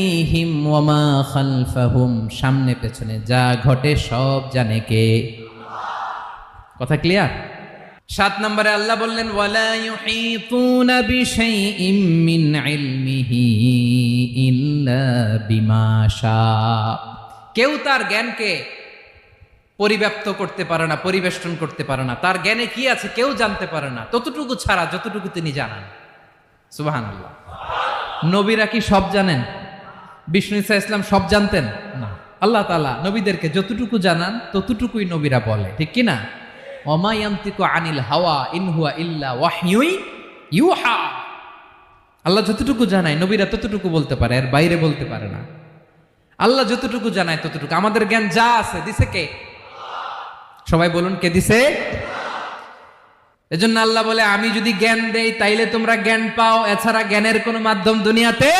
হিম ওয়ামা খালফাহুম, সামনে পেছনে যা ঘটে সব জানে কে? কথা ক্লিয়ার? 7 নম্বরে আল্লাহ বললেন ওয়ালা ইউহিতুনা বিশাইইম মিন ইলমিহি ইল্লা বিমা শা। কেউ তার জ্ঞানকে পরিব্যাপ্ত করতে পারে না, পরিবেষ্টন করতে পারে না। তার জ্ঞানে কি আছে কেউ জানতে পারে না, ততটুকু ছাড়া যতটুকু তিনি জানান। সুবহানাল্লাহ। নবীরা কি সব জানেন? বিষ্ণু ঈসা ইসলাম সব জানতেন না। আল্লাহ তাআলা নবীদেরকে যতটুকু জানান ততটুকুই নবীরা বলে, ঠিক কি না? ওমা ইয়ানতিকু আনিল হাওয়া ইন হুয়া ইল্লা ওয়াহয়ুন ইউহা। আল্লাহ যতটুকু জানায় নবীরা ততটুকু বলতে পারে, এর বাইরে বলতে পারে না। আল্লাহ যতটুকু জানায় ততটুকু। আমাদের জ্ঞান যা আছে দিছে কে? সবাই বলুন, কে দিছে? এজন্য আল্লাহ বলে আমি যদি জ্ঞান দেই তাইলে তোমরা জ্ঞান পাও, এছাড়া জ্ঞানের কোনো মাধ্যম দুনিয়াতে